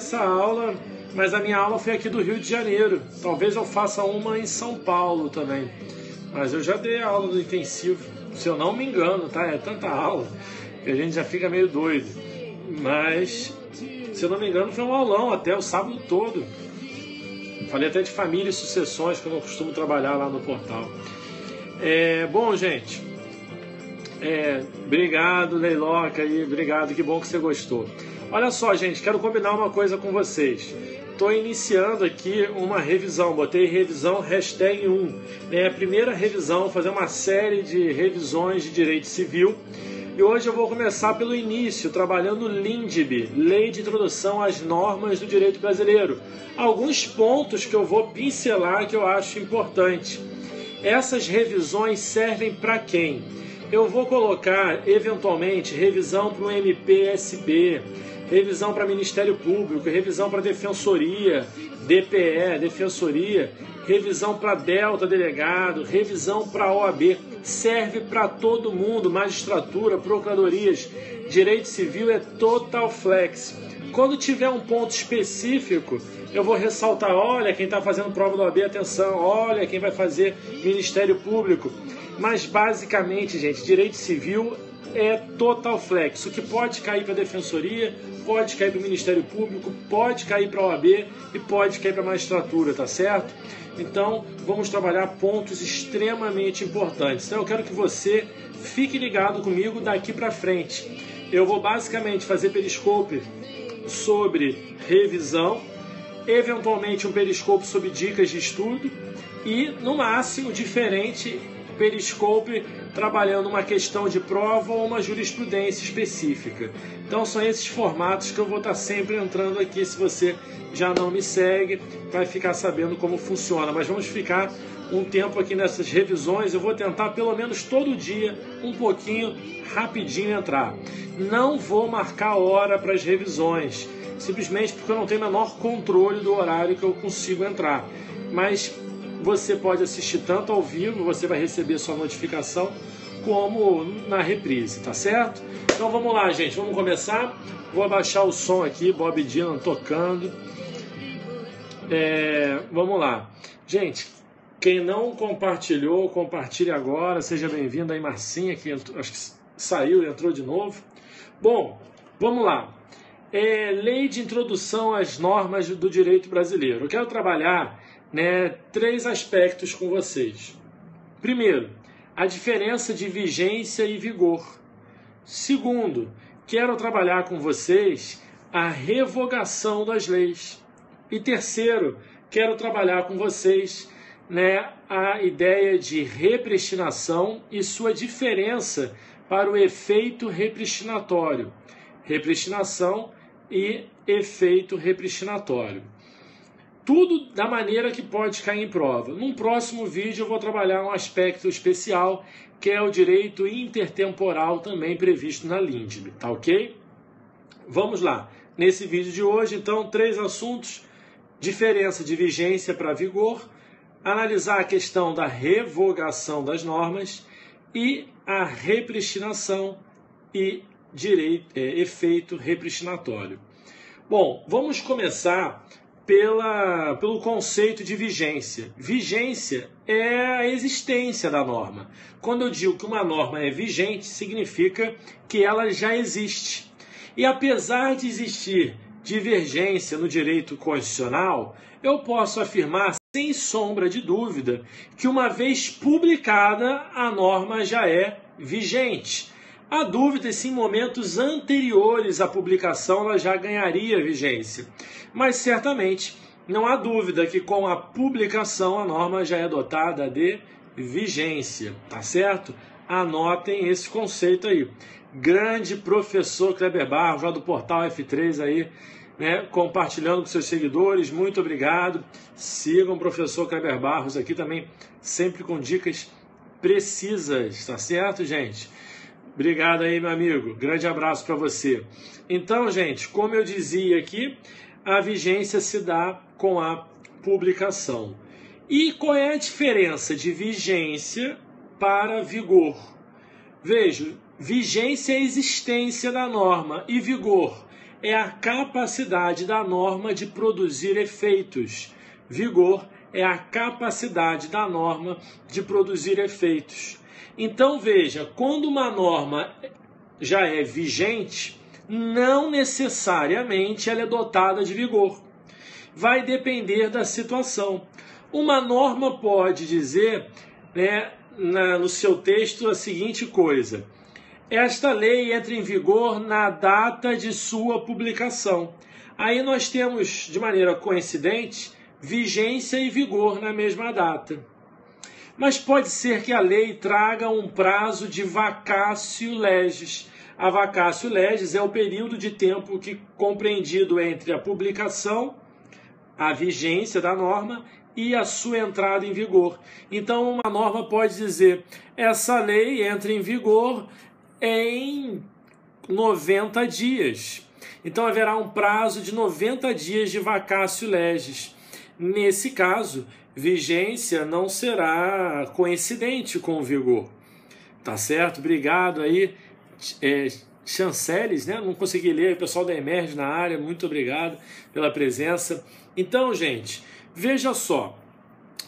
essa aula, mas a minha aula foi aqui do Rio de Janeiro. Talvez eu faça uma em São Paulo também. Mas eu já dei aula do intensivo, se eu não me engano, tá? É tanta aula que a gente já fica meio doido. Mas, se eu não me engano, foi um aulão até o sábado todo. Falei até de família e sucessões, que eu não costumo trabalhar lá no portal. Bom, gente, obrigado, Leiloca, aí, obrigado, que bom que você gostou. Olha só, gente, quero combinar uma coisa com vocês. Estou iniciando aqui uma revisão, botei revisão #1. A primeira revisão, fazer uma série de revisões de direito civil. E hoje eu vou começar pelo início, trabalhando LINDB, Lei de Introdução às Normas do Direito Brasileiro. Alguns pontos que eu vou pincelar que eu acho importante. Essas revisões servem para quem? Eu vou colocar, eventualmente, revisão para o MPSB, revisão para Ministério Público, revisão para Defensoria, DPE, Defensoria, revisão para Delta Delegado, revisão para OAB. Serve para todo mundo, magistratura, procuradorias. Direito civil é total flex. Quando tiver um ponto específico, eu vou ressaltar, olha, quem está fazendo prova do OAB, atenção, olha, quem vai fazer Ministério Público. Mas, basicamente, gente, direito civil é total flex. O que pode cair para a Defensoria, pode cair para o Ministério Público, pode cair para a OAB e pode cair para a magistratura, tá certo? Então, vamos trabalhar pontos extremamente importantes. Então, eu quero que você fique ligado comigo daqui para frente. Eu vou basicamente fazer periscope sobre revisão, eventualmente um periscope sobre dicas de estudo e, no máximo, diferente, periscope trabalhando uma questão de prova ou uma jurisprudência específica. Então são esses formatos que eu vou estar sempre entrando aqui. Se você já não me segue, vai ficar sabendo como funciona. Mas vamos ficar um tempo aqui nessas revisões. Eu vou tentar pelo menos todo dia, um pouquinho, rapidinho entrar. Não vou marcar hora para as revisões, simplesmente porque eu não tenho o menor controle do horário que eu consigo entrar. Mas você pode assistir tanto ao vivo, você vai receber sua notificação, como na reprise, tá certo? Então vamos lá, gente, vamos começar. Vou abaixar o som aqui, Bob Dylan tocando. Vamos lá. Gente, quem não compartilhou, compartilhe agora. Seja bem-vindo aí, Marcinha, que entrou, acho que saiu e entrou de novo. Bom, vamos lá. Lei de Introdução às Normas do Direito Brasileiro. Eu quero trabalhar 3 aspectos com vocês. Primeiro, a diferença de vigência e vigor. Segundo, quero trabalhar com vocês a revogação das leis. E terceiro, quero trabalhar com vocês a ideia de repristinação e sua diferença para o efeito repristinatório. Repristinação e efeito repristinatório. Tudo da maneira que pode cair em prova. Num próximo vídeo eu vou trabalhar um aspecto especial, que é o direito intertemporal, também previsto na LINDB, tá ok? Vamos lá. Nesse vídeo de hoje, então, 3 assuntos: diferença de vigência para vigor, analisar a questão da revogação das normas e a repristinação e efeito repristinatório. Bom, vamos começar pelo conceito de vigência. Vigência é a existência da norma. Quando eu digo que uma norma é vigente, significa que ela já existe. E apesar de existir divergência no direito constitucional, eu posso afirmar sem sombra de dúvida que uma vez publicada, a norma já é vigente. Há dúvida se em momentos anteriores à publicação ela já ganharia vigência, mas certamente não há dúvida que com a publicação a norma já é dotada de vigência, tá certo? Anotem esse conceito aí. Grande professor Kleber Barros, lá do portal F3 aí, compartilhando com seus seguidores, muito obrigado. Sigam o professor Kleber Barros aqui também, sempre com dicas precisas, tá certo, gente? Obrigado aí, meu amigo. Grande abraço para você. Então, gente, como eu dizia aqui, a vigência se dá com a publicação. E qual é a diferença de vigência para vigor? Veja, vigência é a existência da norma e vigor é a capacidade da norma de produzir efeitos. Vigor é a capacidade da norma de produzir efeitos. Então veja, quando uma norma já é vigente, não necessariamente ela é dotada de vigor. Vai depender da situação. Uma norma pode dizer, né, no seu texto a seguinte coisa: esta lei entra em vigor na data de sua publicação. Aí nós temos, de maneira coincidente, vigência e vigor na mesma data. Mas pode ser que a lei traga um prazo de vacatio legis. A vacatio legis é o período de tempo compreendido entre a publicação, a vigência da norma e a sua entrada em vigor. Então, uma norma pode dizer: essa lei entra em vigor em 90 dias. Então, haverá um prazo de 90 dias de vacatio legis. Nesse caso, vigência não será coincidente com o vigor. Tá certo? Obrigado aí, chanceles, né? Não consegui ler, o pessoal da Emerge na área, muito obrigado pela presença. Então, gente, veja só,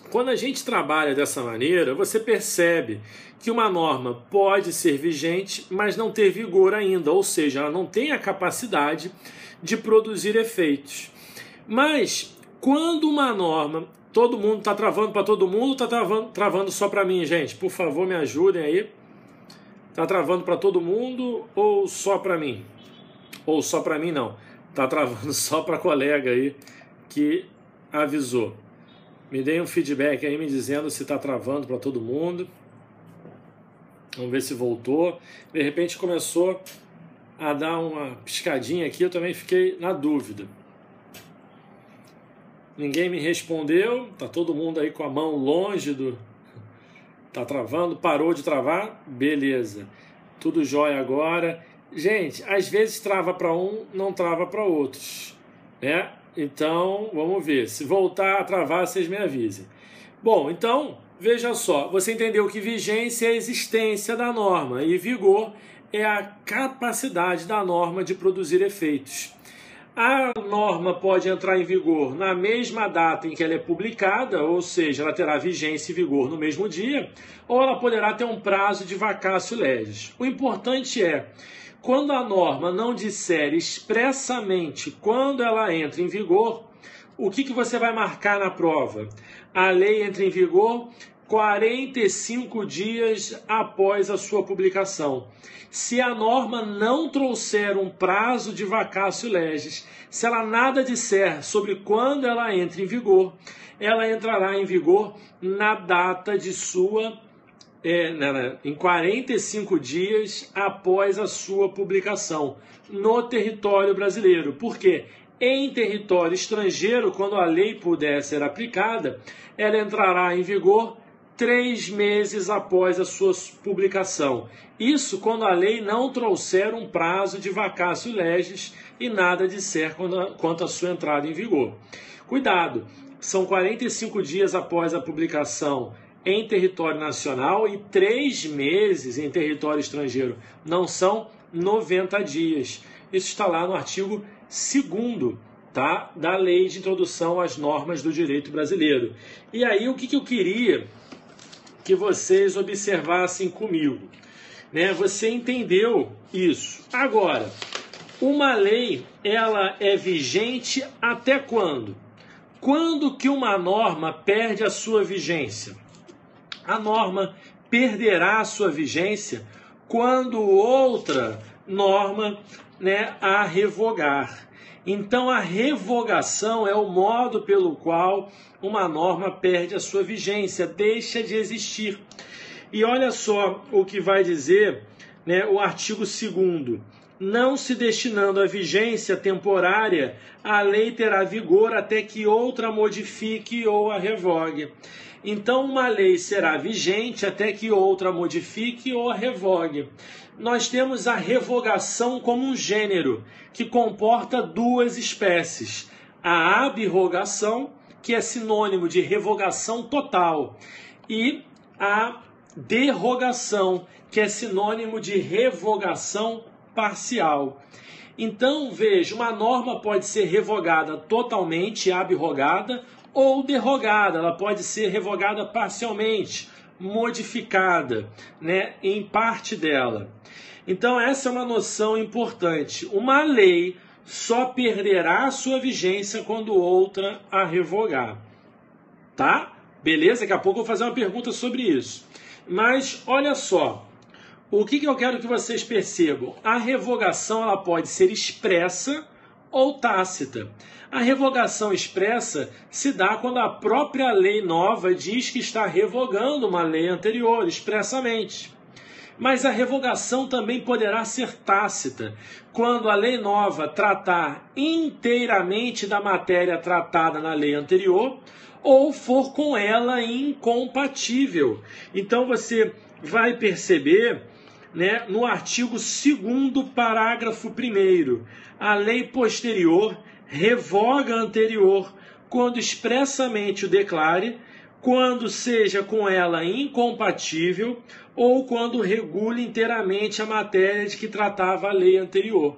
quando a gente trabalha dessa maneira, você percebe que uma norma pode ser vigente, mas não ter vigor ainda, ou seja, ela não tem a capacidade de produzir efeitos. Mas, quando uma norma, todo mundo está travando para todo mundo, está travando só para mim, gente? Por favor, me ajudem aí. Está travando para todo mundo ou só para mim? Ou só para mim não. Está travando só para colega aí que avisou. Me deem um feedback aí me dizendo se está travando para todo mundo. Vamos ver se voltou. De repente começou a dar uma piscadinha aqui, eu também fiquei na dúvida. Ninguém me respondeu. Está todo mundo aí com a mão longe do... Tá travando, parou de travar, beleza, tudo jóia agora. Gente, às vezes trava para um, não trava para outros, né? Então, vamos ver, se voltar a travar, vocês me avisem. Bom, então, veja só, você entendeu que vigência é a existência da norma e vigor é a capacidade da norma de produzir efeitos. A norma pode entrar em vigor na mesma data em que ela é publicada, ou seja, ela terá vigência e vigor no mesmo dia, ou ela poderá ter um prazo de vacatio legis. O importante é, quando a norma não disser expressamente quando ela entra em vigor, o que você vai marcar na prova? A lei entra em vigor 45 dias após a sua publicação. Se a norma não trouxer um prazo de vacatio legis, se ela nada disser sobre quando ela entra em vigor, ela entrará em vigor na data de sua, em 45 dias após a sua publicação, no território brasileiro. Por quê? Em território estrangeiro, quando a lei puder ser aplicada, ela entrará em vigor 3 meses após a sua publicação. Isso quando a lei não trouxer um prazo de vacatio legis e nada disser quanto à sua entrada em vigor. Cuidado, são 45 dias após a publicação em território nacional e 3 meses em território estrangeiro. Não são 90 dias. Isso está lá no artigo 2º, tá, da Lei de Introdução às Normas do Direito Brasileiro. E aí, o que eu queria que vocês observassem comigo, né? Você entendeu isso? Agora, uma lei, ela é vigente até quando? Quando que uma norma perde a sua vigência? A norma perderá a sua vigência quando outra norma, né, a revogar. Então, a revogação é o modo pelo qual uma norma perde a sua vigência, deixa de existir. E olha só o que vai dizer, né, o artigo 2º. Não se destinando a vigência temporária, a lei terá vigor até que outra modifique ou a revogue. Então, uma lei será vigente até que outra modifique ou a revogue. Nós temos a revogação como um gênero, que comporta 2 espécies. A abrogação, que é sinônimo de revogação total, e a derrogação, que é sinônimo de revogação parcial. Então, veja, uma norma pode ser revogada totalmente, abrogada, ou derrogada. Ela pode ser revogada parcialmente, modificada, né, em parte dela. Então, essa é uma noção importante. Uma lei só perderá a sua vigência quando outra a revogar. Tá? Beleza? Daqui a pouco eu vou fazer uma pergunta sobre isso. Mas, olha só. O que eu quero que vocês percebam? A revogação ela pode ser expressa ou tácita. A revogação expressa se dá quando a própria lei nova diz que está revogando uma lei anterior, expressamente. Mas a revogação também poderá ser tácita, quando a lei nova tratar inteiramente da matéria tratada na lei anterior, ou for com ela incompatível. Então você vai perceber, né, no artigo 2º, parágrafo 1º, a lei posterior revoga a anterior quando expressamente o declare, quando seja com ela incompatível ou quando regule inteiramente a matéria de que tratava a lei anterior.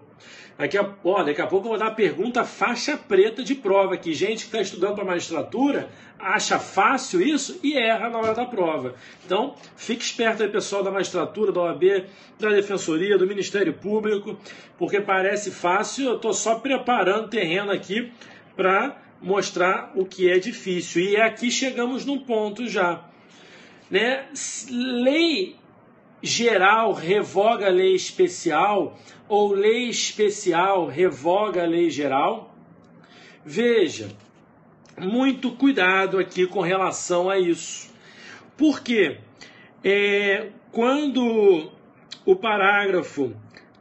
Daqui a pouco eu vou dar a pergunta faixa preta de prova, que gente que está estudando para magistratura acha fácil isso e erra na hora da prova. Então, fique esperto aí, pessoal da magistratura, da OAB, da Defensoria, do Ministério Público, porque parece fácil, eu estou só preparando terreno aqui para mostrar o que é difícil. E aqui chegamos num ponto já, né? Lei geral revoga a lei especial ou lei especial revoga a lei geral? Veja, muito cuidado aqui com relação a isso. Por quê? Quando o parágrafo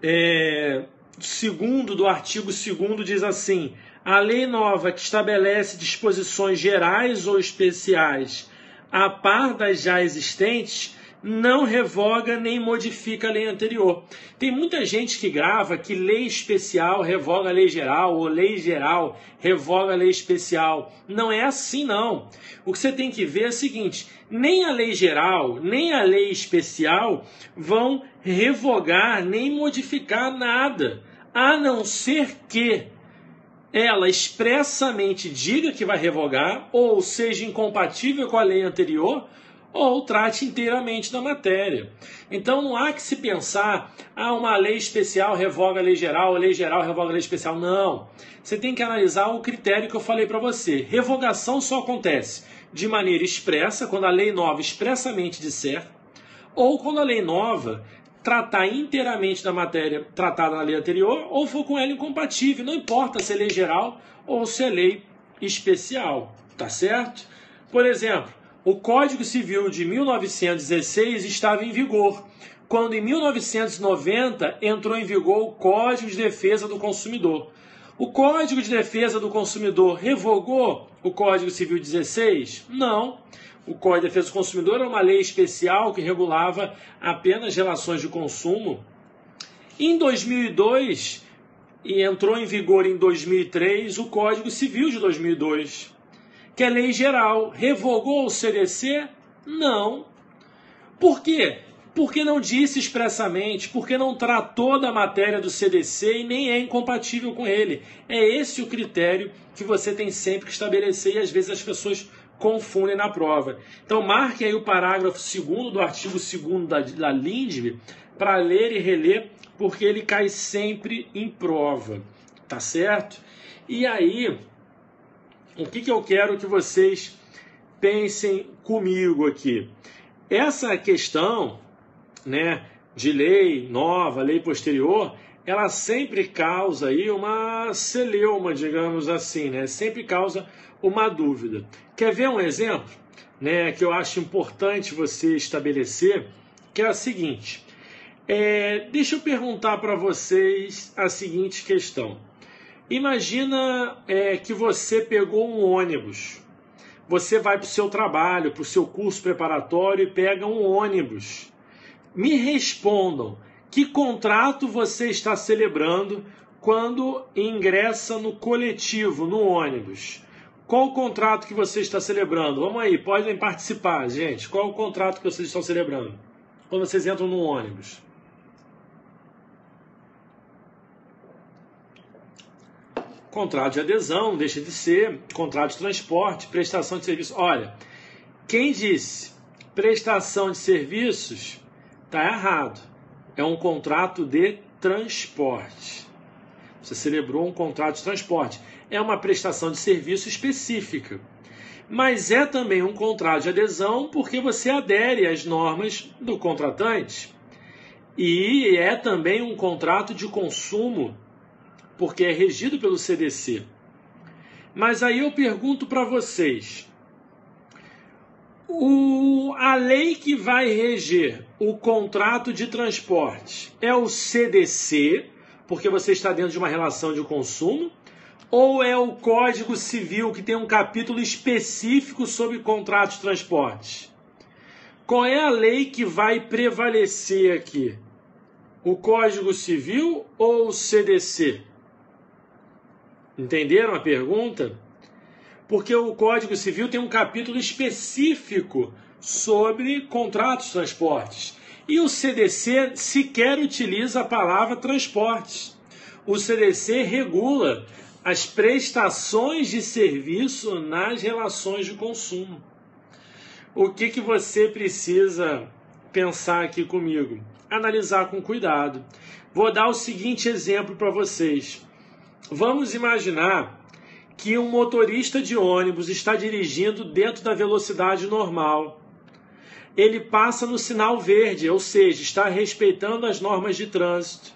2º do artigo 2º diz assim: a lei nova que estabelece disposições gerais ou especiais a par das já existentes não revoga nem modifica a lei anterior. Tem muita gente que grava que lei especial revoga a lei geral, ou lei geral revoga a lei especial. Não é assim, não. O que você tem que ver é o seguinte: nem a lei geral, nem a lei especial vão revogar nem modificar nada, a não ser que ela expressamente diga que vai revogar, ou seja incompatível com a lei anterior, ou trate inteiramente da matéria. Então não há que se pensar, uma lei especial revoga a lei geral revoga a lei especial. Não. Você tem que analisar o critério que eu falei para você. Revogação só acontece de maneira expressa, quando a lei nova expressamente disser, ou quando a lei nova tratar inteiramente da matéria tratada na lei anterior, ou for com ela incompatível. Não importa se é lei geral ou se é lei especial. Tá certo? Por exemplo, o Código Civil de 1916 estava em vigor, quando em 1990 entrou em vigor o Código de Defesa do Consumidor. O Código de Defesa do Consumidor revogou o Código Civil 16? Não. O Código de Defesa do Consumidor era uma lei especial que regulava apenas relações de consumo. Em 2002, e entrou em vigor em 2003, o Código Civil de 2002. Que é lei geral. Revogou o CDC? Não. Por quê? Porque não disse expressamente, porque não tratou da matéria do CDC e nem é incompatível com ele. É esse o critério que você tem sempre que estabelecer e às vezes as pessoas confundem na prova. Então marque aí o parágrafo 2º do artigo 2º da LINDB para ler e reler, porque ele cai sempre em prova. Tá certo? E aí, o que eu quero que vocês pensem comigo aqui? Essa questão, né, de lei nova, lei posterior, ela sempre causa aí uma celeuma, digamos assim, né? Sempre causa uma dúvida. Quer ver um exemplo, né, que eu acho importante você estabelecer, que é a seguinte. Deixa eu perguntar para vocês a seguinte questão. Imagina que você pegou um ônibus. Você vai para o seu trabalho, para o seu curso preparatório e pega um ônibus. Me respondam, que contrato você está celebrando quando ingressa no coletivo, no ônibus? Qual o contrato que você está celebrando? Vamos aí, podem participar, gente. Qual o contrato que vocês estão celebrando quando vocês entram no ônibus? contrato de adesão, deixa de ser, contrato de transporte, prestação de serviço. Olha, quem disse prestação de serviços está errado. É um contrato de transporte. Você celebrou um contrato de transporte. É uma prestação de serviço específica. Mas é também um contrato de adesão porque você adere às normas do contratante. E é também um contrato de consumo, porque é regido pelo CDC. Mas aí eu pergunto para vocês, a lei que vai reger o contrato de transporte é o CDC, porque você está dentro de uma relação de consumo, ou é o Código Civil, que tem um capítulo específico sobre contrato de transporte? Qual é a lei que vai prevalecer aqui? O Código Civil ou o CDC? Entenderam a pergunta? Porque o Código Civil tem um capítulo específico sobre contratos de transportes. E o CDC sequer utiliza a palavra transportes. O CDC regula as prestações de serviço nas relações de consumo. O que você precisa pensar aqui comigo? Analisar com cuidado. Vou dar o seguinte exemplo para vocês. Vamos imaginar que um motorista de ônibus está dirigindo dentro da velocidade normal. Ele passa no sinal verde, ou seja, está respeitando as normas de trânsito.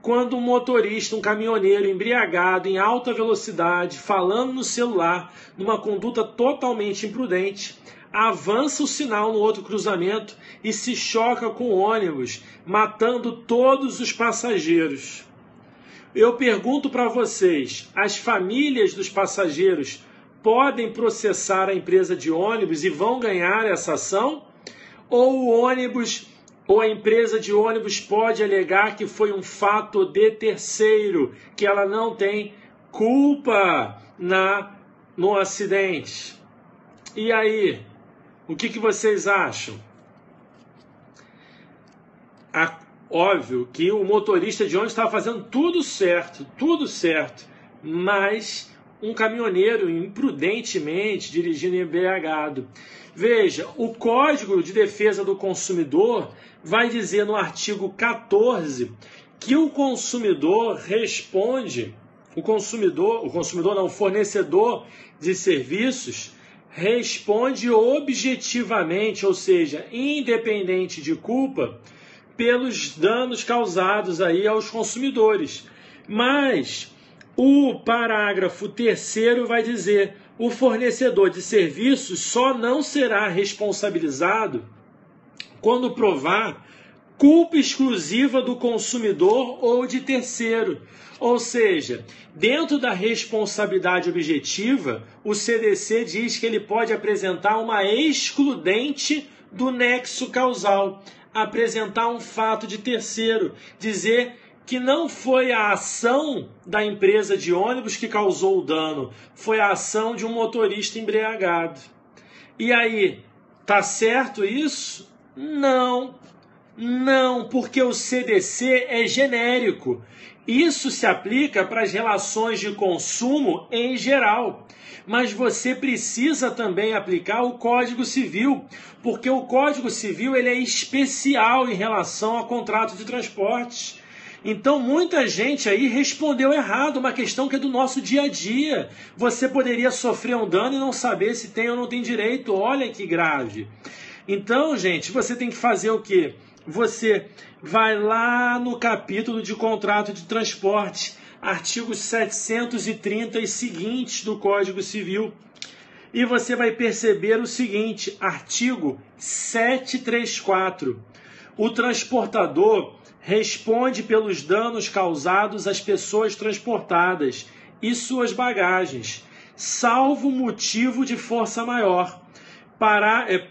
Quando um motorista, um caminhoneiro embriagado em alta velocidade, falando no celular, numa conduta totalmente imprudente, avança o sinal no outro cruzamento e se choca com o ônibus, matando todos os passageiros. Eu pergunto para vocês, as famílias dos passageiros podem processar a empresa de ônibus e vão ganhar essa ação? Ou o ônibus ou a empresa de ônibus pode alegar que foi um fato de terceiro, que ela não tem culpa no acidente? E aí, o que vocês acham? Óbvio que o motorista de ônibus estava fazendo tudo certo, mas um caminhoneiro imprudentemente dirigindo embriagado. Veja, o Código de Defesa do Consumidor vai dizer no artigo 14 que o fornecedor de serviços responde objetivamente, ou seja, independente de culpa, pelos danos causados aí aos consumidores. Mas o parágrafo 3º vai dizer: o fornecedor de serviços só não será responsabilizado quando provar culpa exclusiva do consumidor ou de terceiro. Ou seja, dentro da responsabilidade objetiva, o CDC diz que ele pode apresentar uma excludente do nexo causal, apresentar um fato de terceiro, dizer que não foi a ação da empresa de ônibus que causou o dano, foi a ação de um motorista embriagado. E aí, tá certo isso? Não, porque o CDC é genérico. Isso se aplica para as relações de consumo em geral. Mas você precisa também aplicar o Código Civil, porque o Código Civil ele é especial em relação a contrato de transportes. Então, muita gente aí respondeu errado, uma questão que é do nosso dia a dia. Você poderia sofrer um dano e não saber se tem ou não tem direito. Olha que grave. Então, gente, você tem que fazer o quê? Você vai lá no capítulo de contrato de transporte, artigos 730 e seguintes do Código Civil. E você vai perceber o seguinte, artigo 734. O transportador responde pelos danos causados às pessoas transportadas e suas bagagens, salvo motivo de força maior.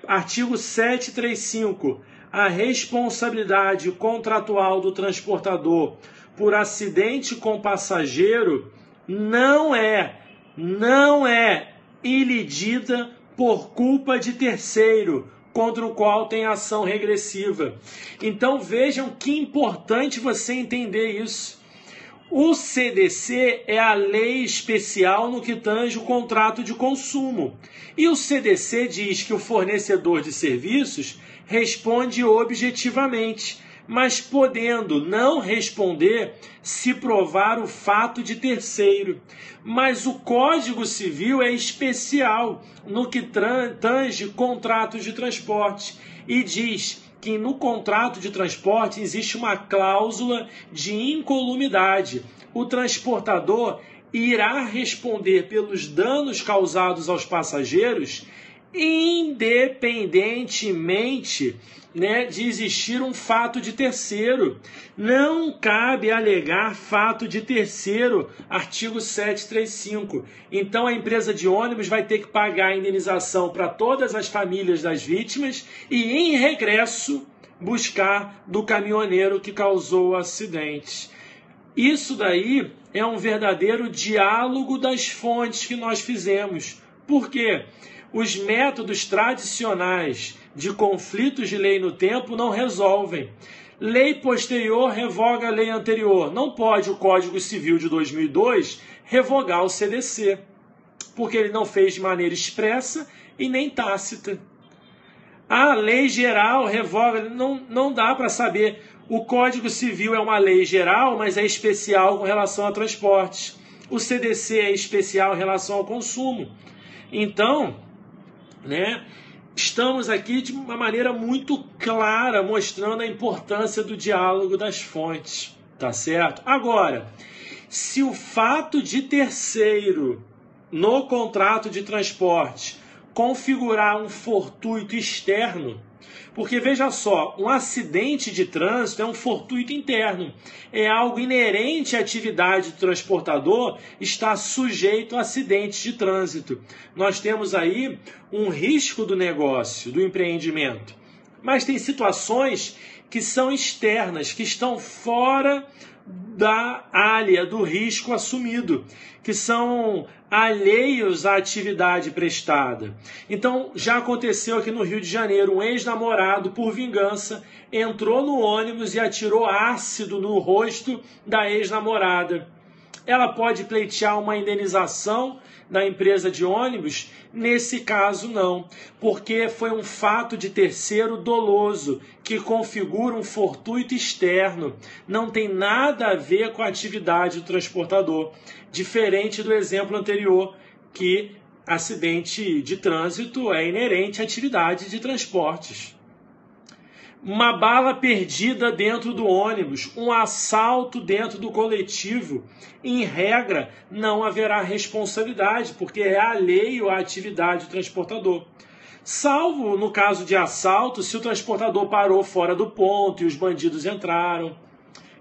Artigo 735. A responsabilidade contratual do transportador por acidente com passageiro não é ilidida por culpa de terceiro, contra o qual tem ação regressiva. Então vejam que importante você entender isso. O CDC é a lei especial no que tange o contrato de consumo. E o CDC diz que o fornecedor de serviços responde objetivamente, mas podendo não responder se provar o fato de terceiro. Mas o Código Civil é especial no que tange contratos de transporte e diz que no contrato de transporte existe uma cláusula de incolumidade. O transportador irá responder pelos danos causados aos passageiros independentemente, de existir um fato de terceiro. Não cabe alegar fato de terceiro, artigo 735. Então a empresa de ônibus vai ter que pagar a indenização para todas as famílias das vítimas e, em regresso, buscar do caminhoneiro que causou o acidente. Isso daí é um verdadeiro diálogo das fontes que nós fizemos. Por quê? Os métodos tradicionais de conflitos de lei no tempo não resolvem. Lei posterior revoga a lei anterior. Não pode o Código Civil de 2002 revogar o CDC, porque ele não fez de maneira expressa e nem tácita. A lei geral revoga, não dá para saber. O Código Civil é uma lei geral, mas é especial com relação a transportes. O CDC é especial em relação ao consumo. Então, estamos aqui de uma maneira muito clara, mostrando a importância do diálogo das fontes, tá certo? Agora, se o fato de terceiro no contrato de transporte configurar um fortuito externo, porque veja só, um acidente de trânsito é um fortuito interno, é algo inerente à atividade do transportador, está sujeito a acidentes de trânsito. Nós temos aí um risco do negócio, do empreendimento, mas tem situações que são externas, que estão fora da área do risco assumido, que são alheios à atividade prestada. Então, já aconteceu aqui no Rio de Janeiro, um ex-namorado, por vingança, entrou no ônibus e atirou ácido no rosto da ex-namorada. Ela pode pleitear uma indenização da empresa de ônibus? Nesse caso, não, porque foi um fato de terceiro doloso, que configura um fortuito externo, não tem nada a ver com a atividade do transportador, diferente do exemplo anterior, que acidente de trânsito é inerente à atividade de transportes. Uma bala perdida dentro do ônibus, um assalto dentro do coletivo, em regra, não haverá responsabilidade, porque é alheio à atividade do transportador. Salvo no caso de assalto, se o transportador parou fora do ponto e os bandidos entraram.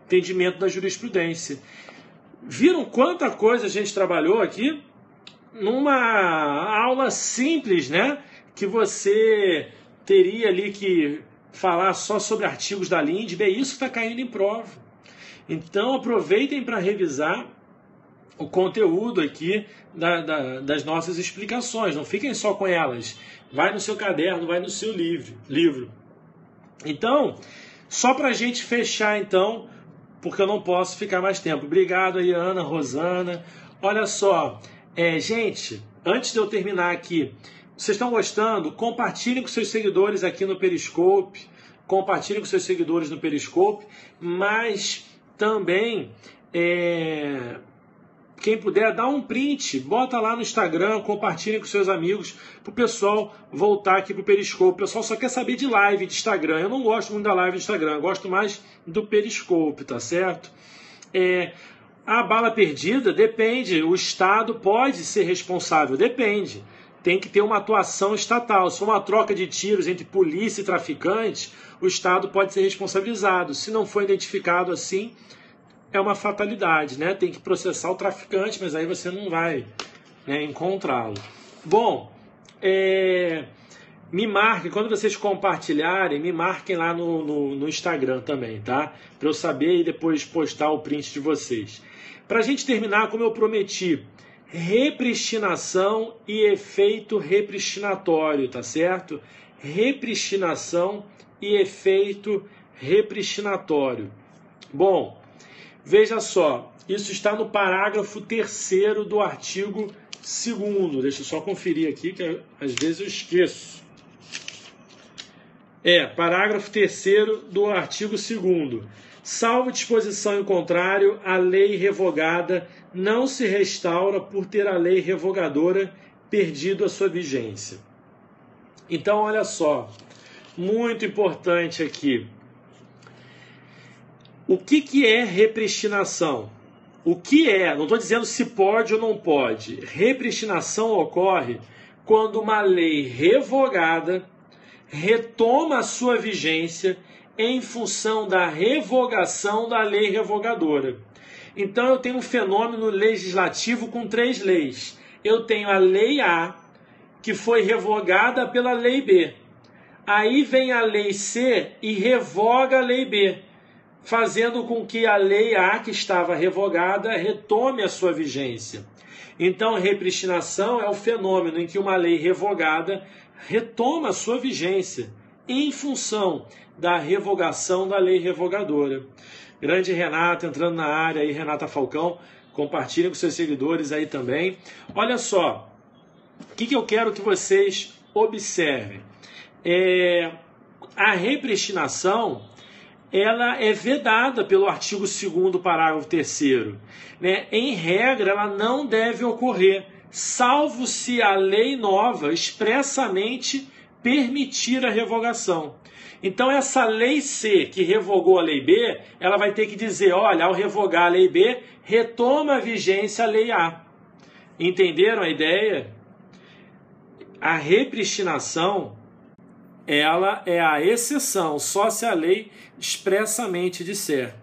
Entendimento da jurisprudência. Viram quanta coisa a gente trabalhou aqui? Numa aula simples, que você teria ali que falar só sobre artigos da Lindbe, é isso que está caindo em prova. Então aproveitem para revisar o conteúdo aqui das nossas explicações, não fiquem só com elas. Vai no seu caderno, vai no seu livro. Então, só para a gente fechar então, porque eu não posso ficar mais tempo. Obrigado aí, Ana, Rosana. Olha só, gente, antes de eu terminar aqui, vocês estão gostando? Compartilhem com seus seguidores aqui no Periscope. Compartilhem com seus seguidores no Periscope. Mas também, quem puder, dá um print. Bota lá no Instagram, compartilhem com seus amigos. Para o pessoal voltar aqui para o Periscope. O pessoal só quer saber de live de Instagram. Eu não gosto muito da live de Instagram. Eu gosto mais do Periscope, tá certo? A bala perdida, depende. O Estado pode ser responsável. Depende. Tem que ter uma atuação estatal. Se for uma troca de tiros entre polícia e traficante, o Estado pode ser responsabilizado. Se não for identificado assim, é uma fatalidade, Tem que processar o traficante, mas aí você não vai encontrá-lo. Bom, me marquem, quando vocês compartilharem, me marquem lá no Instagram também, tá? Para eu saber e depois postar o print de vocês. Para a gente terminar, como eu prometi, repristinação e efeito repristinatório, tá certo? Repristinação e efeito repristinatório. Bom, Veja só, isso está no parágrafo 3º do artigo 2º. Deixa eu só conferir aqui, que às vezes eu esqueço. Parágrafo 3º do artigo 2º. Salvo disposição em contrário, a lei revogada não se restaura por ter a lei revogadora perdido a sua vigência. Então, olha só, muito importante aqui. O que é repristinação? O que é? Não estou dizendo se pode ou não pode. Repristinação ocorre quando uma lei revogada retoma a sua vigência em função da revogação da lei revogadora. Então eu tenho um fenômeno legislativo com 3 leis. Eu tenho a lei A, que foi revogada pela lei B. Aí vem a lei C e revoga a lei B, fazendo com que a lei A, que estava revogada, retome a sua vigência. Então, repristinação é o fenômeno em que uma lei revogada retoma a sua vigência em função da revogação da lei revogadora. Grande Renata entrando na área aí, Renata Falcão, compartilhem com seus seguidores aí também. Olha só, o que eu quero que vocês observem. A repristinação, ela é vedada pelo artigo 2º, parágrafo 3º. Em regra, ela não deve ocorrer, salvo se a lei nova expressamente permitir a revogação. Então, essa lei C, que revogou a lei B, ela vai ter que dizer, olha, ao revogar a lei B, retoma a vigência a lei A. Entenderam a ideia? A repristinação, ela é a exceção, só se a lei expressamente disser.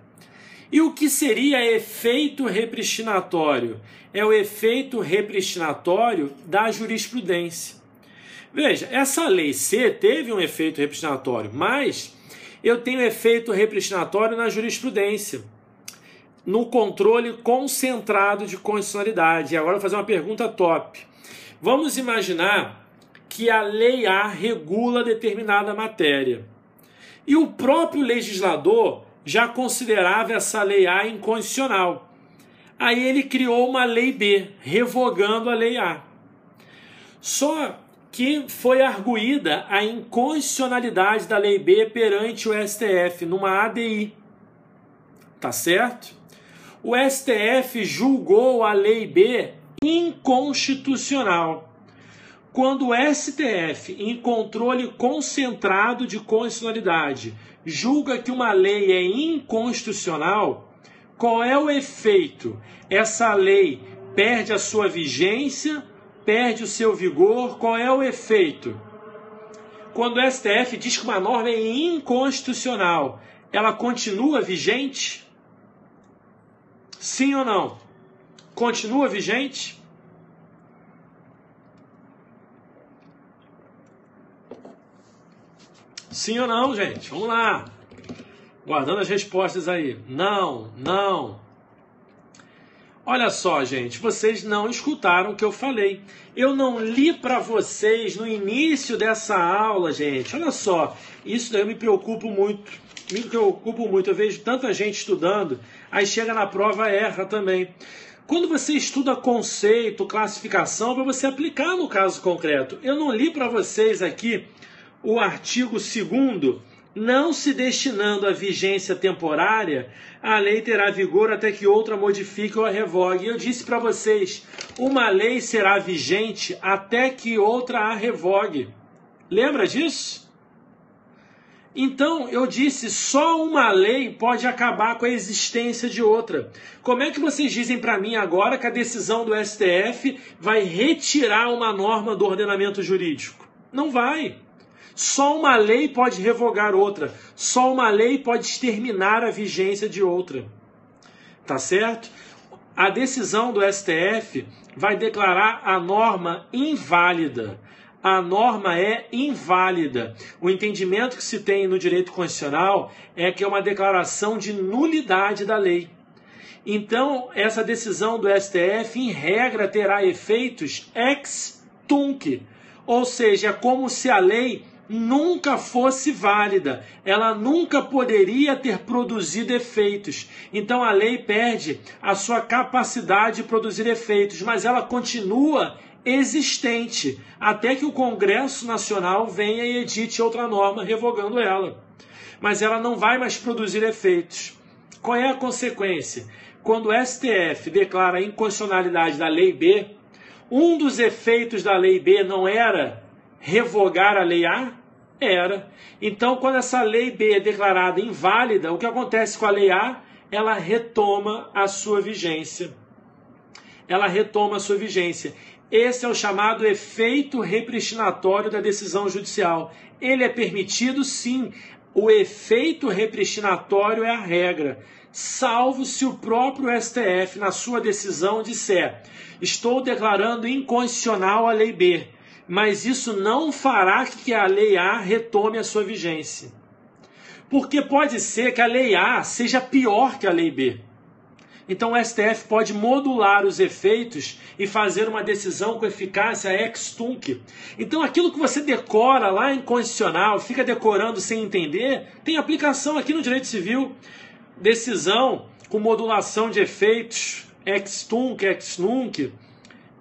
E o que seria efeito repristinatório? É o efeito repristinatório da jurisprudência. Veja, essa lei C teve um efeito repristinatório, mas eu tenho efeito repristinatório na jurisprudência, no controle concentrado de constitucionalidade. E agora eu vou fazer uma pergunta top. Vamos imaginar que a lei A regula determinada matéria. E o próprio legislador já considerava essa lei A inconstitucional. Aí ele criou uma lei B, revogando a lei A. Só que foi arguída a inconstitucionalidade da lei B perante o STF, numa ADI. Tá certo? O STF julgou a lei B inconstitucional. Quando o STF, em controle concentrado de constitucionalidade, julga que uma lei é inconstitucional, qual é o efeito? Essa lei perde a sua vigência, perde o seu vigor, qual é o efeito? Quando o STF diz que uma norma é inconstitucional, ela continua vigente? Sim ou não? Continua vigente? Sim ou não, gente? Vamos lá. Guardando as respostas aí. Não, não. Olha só, gente, vocês não escutaram o que eu falei. Eu não li para vocês no início dessa aula, gente. Olha só, isso daí eu me preocupo muito. Eu vejo tanta gente estudando, aí chega na prova e erra também. Quando você estuda conceito, classificação, para você aplicar no caso concreto. Eu não li para vocês aqui o artigo 2º, não se destinando à vigência temporária, a lei terá vigor até que outra modifique ou a revogue. Eu disse para vocês, uma lei será vigente até que outra a revogue. Lembra disso? Então, eu disse, só uma lei pode acabar com a existência de outra. Como é que vocês dizem para mim agora que a decisão do STF vai retirar uma norma do ordenamento jurídico? Não vai. Só uma lei pode revogar outra. Só uma lei pode exterminar a vigência de outra. Tá certo? A decisão do STF vai declarar a norma inválida. A norma é inválida. O entendimento que se tem no direito constitucional é que é uma declaração de nulidade da lei. Então, essa decisão do STF, em regra, terá efeitos ex tunc. Ou seja, é como se a lei nunca fosse válida, ela nunca poderia ter produzido efeitos. Então a lei perde a sua capacidade de produzir efeitos, mas ela continua existente, até que o Congresso Nacional venha e edite outra norma revogando ela. Mas ela não vai mais produzir efeitos. Qual é a consequência? Quando o STF declara a inconstitucionalidade da Lei B, um dos efeitos da Lei B não era revogar a Lei A? Era. Então, quando essa Lei B é declarada inválida, o que acontece com a Lei A? Ela retoma a sua vigência. Ela retoma a sua vigência. Esse é o chamado efeito repristinatório da decisão judicial. Ele é permitido, sim. O efeito repristinatório é a regra, salvo se o próprio STF, na sua decisão, disser: estou declarando inconstitucional a Lei B, mas isso não fará que a Lei A retome a sua vigência. Porque pode ser que a Lei A seja pior que a Lei B. Então o STF pode modular os efeitos e fazer uma decisão com eficácia ex tunc. Então aquilo que você decora lá em constitucional, fica decorando sem entender, tem aplicação aqui no direito civil. Decisão com modulação de efeitos ex tunc, ex nunc,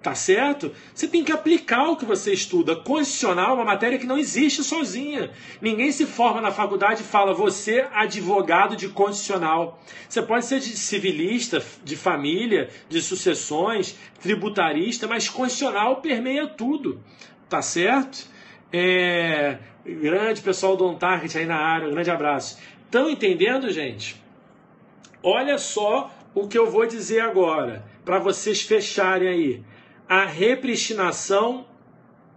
tá certo? Você tem que aplicar o que você estuda. Constitucional é uma matéria que não existe sozinha. Ninguém se forma na faculdade e fala: você advogado de constitucional. Você pode ser de civilista, de família, de sucessões, tributarista, mas constitucional permeia tudo, tá certo? Grande pessoal do On Target aí na área, um grande abraço. Estão entendendo, gente? Olha só o que eu vou dizer agora, para vocês fecharem aí. A repristinação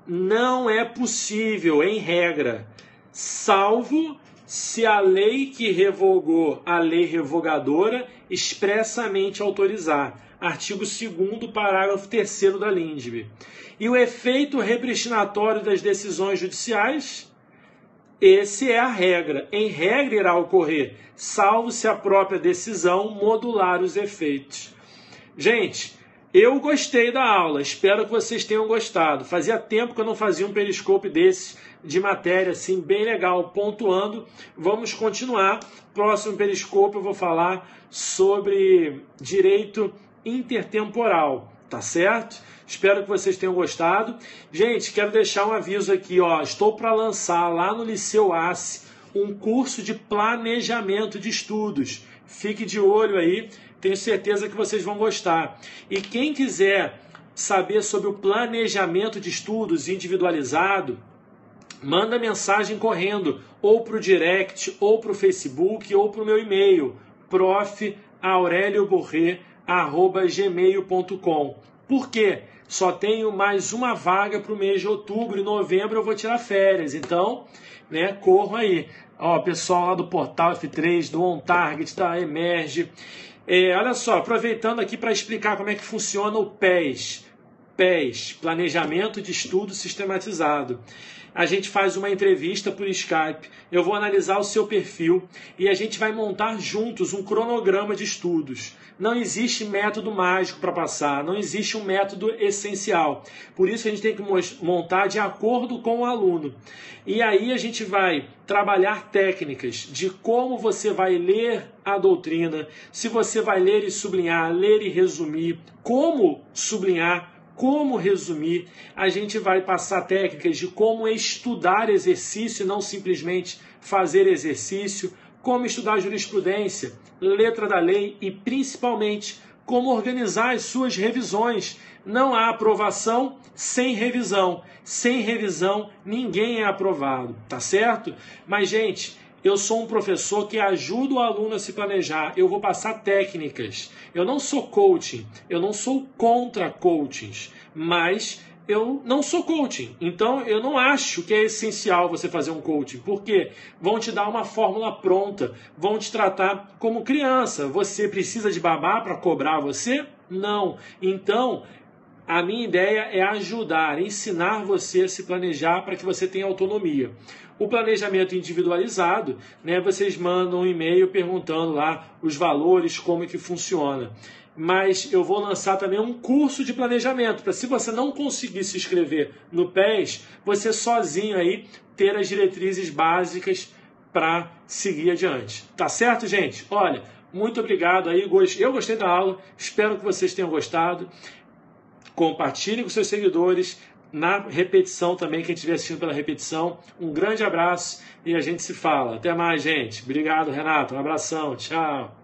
não é possível, em regra, salvo se a lei que revogou a lei revogadora expressamente autorizar. Artigo 2º, parágrafo 3º da LINDB. E o efeito repristinatório das decisões judiciais, esse é a regra. Em regra irá ocorrer, salvo se a própria decisão modular os efeitos. Gente, eu gostei da aula, espero que vocês tenham gostado. Fazia tempo que eu não fazia um periscope desses de matéria assim bem legal, pontuando. Vamos continuar. Próximo periscope eu vou falar sobre direito intertemporal, tá certo? Espero que vocês tenham gostado. Gente, quero deixar um aviso aqui, ó. Estou para lançar lá no Liceu ACE um curso de planejamento de estudos. Fique de olho aí. Tenho certeza que vocês vão gostar. E quem quiser saber sobre o planejamento de estudos individualizado, manda mensagem correndo, ou para o direct, ou para o Facebook, ou para o meu e-mail, prof.aurelioborré@gmail.com. Por quê? Só tenho mais uma vaga para o mês de outubro e novembro eu vou tirar férias. Então, corram aí. Ó, pessoal lá do Portal F3, do On Target, da Emerge. Olha só, aproveitando aqui para explicar como é que funciona o PES, Planejamento de Estudo Sistematizado. A gente faz uma entrevista por Skype, eu vou analisar o seu perfil e a gente vai montar juntos um cronograma de estudos. Não existe método mágico para passar, não existe um método essencial. Por isso a gente tem que montar de acordo com o aluno. E aí a gente vai trabalhar técnicas de como você vai ler a doutrina, se você vai ler e sublinhar, ler e resumir, como sublinhar, como resumir. A gente vai passar técnicas de como estudar exercício e não simplesmente fazer exercício, como estudar jurisprudência, letra da lei e, principalmente, como organizar as suas revisões. Não há aprovação sem revisão. Sem revisão, ninguém é aprovado, tá certo? Mas, gente, eu sou um professor que ajuda o aluno a se planejar. Eu vou passar técnicas. Eu não sou coaching, eu não sou contra coachings, mas eu não sou coaching. Então, eu não acho que é essencial você fazer um coaching. Por quê? Vão te dar uma fórmula pronta, vão te tratar como criança. Você precisa de babá para cobrar você? Não. Então, a minha ideia é ajudar, ensinar você a se planejar para que você tenha autonomia. O planejamento individualizado, vocês mandam um e-mail perguntando lá os valores, como é que funciona. mas eu vou lançar também um curso de planejamento, para se você não conseguir se inscrever no PES, você sozinho aí ter as diretrizes básicas para seguir adiante. Tá certo, gente? Olha, muito obrigado aí, eu gostei da aula, espero que vocês tenham gostado. Compartilhe com seus seguidores, na repetição também, quem estiver assistindo pela repetição. Um grande abraço e a gente se fala. Até mais, gente. Obrigado, Renato. Um abração. Tchau.